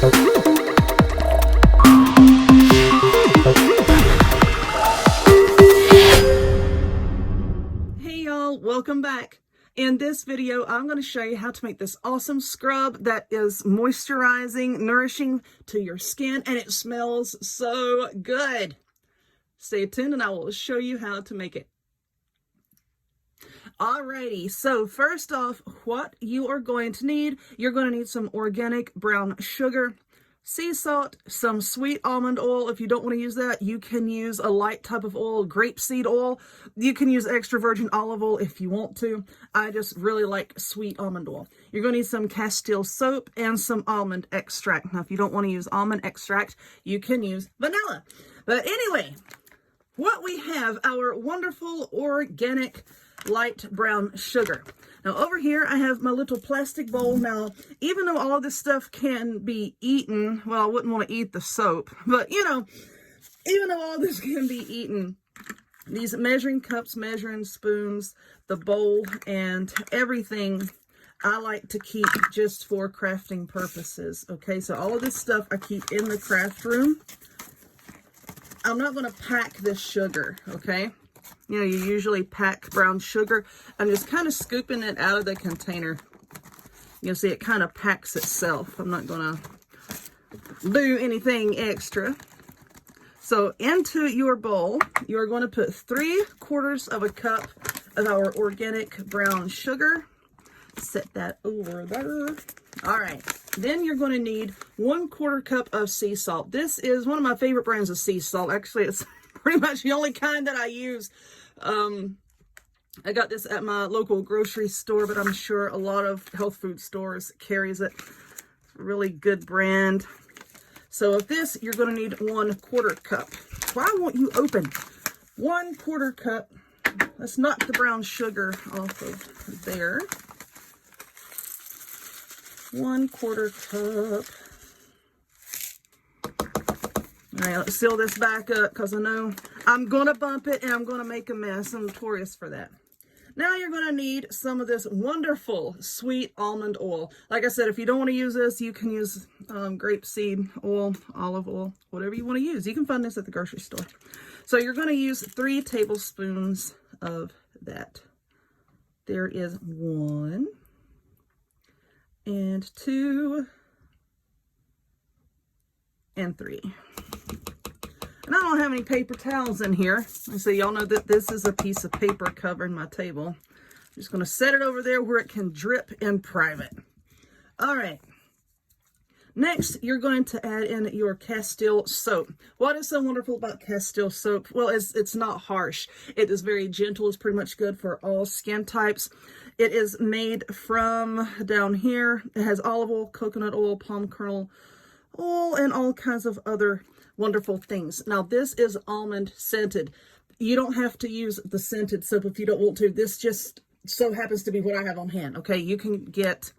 Hey y'all, welcome back. In this video, I'm going to show you how to make this awesome scrub that is moisturizing, nourishing to your skin, and it smells so good. Stay tuned and I will show you how to make it. Alrighty, so first off, what you are going to need, you're going to need some organic brown sugar, sea salt, some sweet almond oil. If you don't want to use that, you can use a light type of oil, grapeseed oil. You can use extra virgin olive oil if you want to. I just really like sweet almond oil. You're going to need some castile soap and some almond extract. Now, if you don't want to use almond extract, you can use vanilla. But anyway, what we have, our wonderful organic light brown sugar. Now over here I have my little plastic bowl. Now even though all of this stuff can be eaten, well, I wouldn't want to eat the soap, but you know, even though all this can be eaten, these measuring cups, measuring spoons, the bowl, and everything I like to keep just for crafting purposes. Okay, so all of this stuff I keep in the craft room. I'm not going to pack this sugar, okay? You know, you usually pack brown sugar. I'm just kind of scooping it out of the container. You'll see it kind of packs itself. I'm not going to do anything extra. So into your bowl, you're going to put 3/4 of a cup of our organic brown sugar. Set that over there. All right. Then you're going to need 1/4 cup of sea salt. This is one of my favorite brands of sea salt. Actually, it's pretty much the only kind that I use. I got this at my local grocery store, but I'm sure a lot of health food stores carries it. Really good brand. So of this, you're going to need 1/4 cup. Why won't you open? 1/4 cup. Let's knock the brown sugar off of there. 1/4 cup. All right, let's seal this back up because I know I'm going to bump it and I'm going to make a mess. I'm notorious for that. Now you're going to need some of this wonderful sweet almond oil. Like I said, if you don't want to use this, you can use grapeseed oil, olive oil, whatever you want to use. You can find this at the grocery store. So you're going to use 3 tablespoons of that. There is 1 and 2 and 3. And I don't have any paper towels in here. So y'all know that this is a piece of paper covering my table. I'm just going to set it over there where it can drip in private. All right. Next, you're going to add in your castile soap. What is so wonderful about castile soap? Well, it's not harsh. It is very gentle. It's pretty much good for all skin types. It is made from down here. It has olive oil, coconut oil, palm kernel oil, and all kinds of other wonderful things. Now, this is almond scented. You don't have to use the scented soap if you don't want to. This just so happens to be what I have on hand. Okay, you can get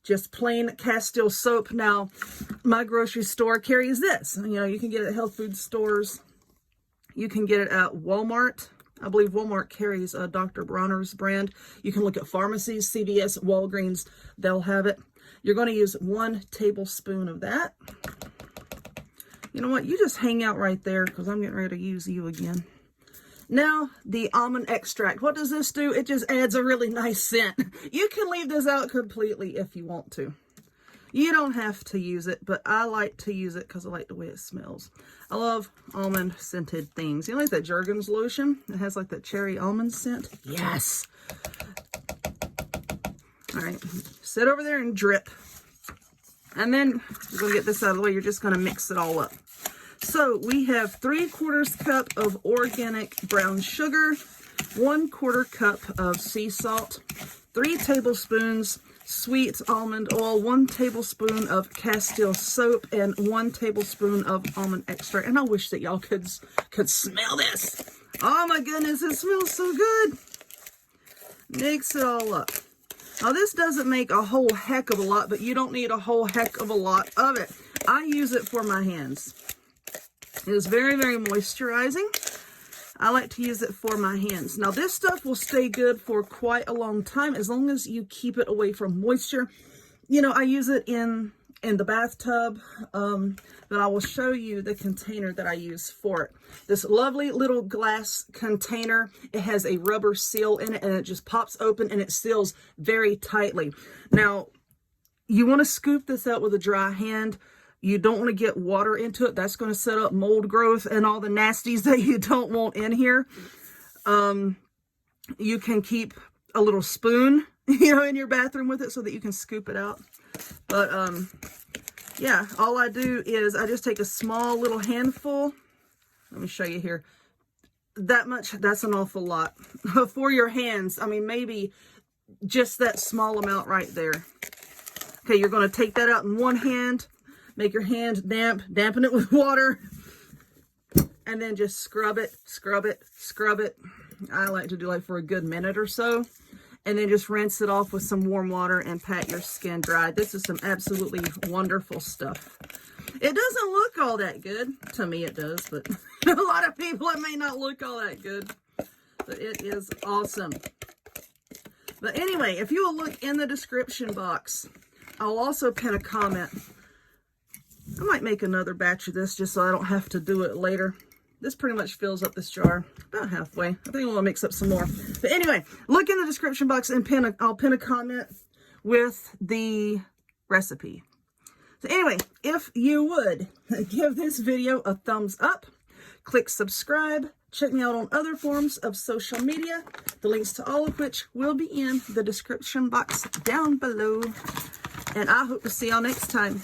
just plain castile soap. Now, my grocery store carries this. You know, you can get it at health food stores. You can get it at Walmart. I believe Walmart carries a Dr. Bronner's brand. You can look at pharmacies, CVS, Walgreens. They'll have it. You're going to use 1 tablespoon of that. You know what? You just hang out right there because I'm getting ready to use you again. Now, the almond extract. What does this do? It just adds a really nice scent. You can leave this out completely if you want to. You don't have to use it, but I like to use it because I like the way it smells. I love almond scented things. You know, like that Jergens lotion? It has like that cherry almond scent. Yes. All right. Sit over there and drip. And then you're going to get this out of the way. You're just going to mix it all up. So we have 3/4 cup of organic brown sugar, 1/4 cup of sea salt, 3 tablespoons sweet almond oil, 1 tablespoon of castile soap, and 1 tablespoon of almond extract. And I wish that y'all could smell this. Oh my goodness, it smells so good. Mix it all up. Now this doesn't make a whole heck of a lot, but you don't need a whole heck of a lot of it. I use it for my hands. It is very, very moisturizing. I like to use it for my hands. Now this stuff will stay good for quite a long time as long as you keep it away from moisture. You know, I use it in in the bathtub, but I will show you the container that I use for it. This lovely little glass container. It has a rubber seal in it, and it just pops open and it seals very tightly. Now, you want to scoop this out with a dry hand. You don't want to get water into it. That's going to set up mold growth and all the nasties that you don't want in here. You can keep a little spoon, in your bathroom with it so that you can scoop it out. But, yeah, all I do is I just take a small little handful. Let me show you here. That much, that's an awful lot. For your hands, I mean, maybe just that small amount right there. Okay, you're going to take that out in one hand, make your hand dampen it with water, and then just scrub it, scrub it, scrub it. I like to do like for a good minute or so. And then just rinse it off with some warm water and pat your skin dry. This is some absolutely wonderful stuff. It doesn't look all that good. To me it does, but a lot of people it may not look all that good. But it is awesome. But anyway, if you will look in the description box, I'll also pin a comment. I might make another batch of this just so I don't have to do it later. This pretty much fills up this jar about halfway. I think I'm gonna mix up some more. But anyway, look in the description box and I'll pin a comment with the recipe. So anyway, if you would give this video a thumbs up, click subscribe, check me out on other forms of social media, the links to all of which will be in the description box down below. And I hope to see y'all next time.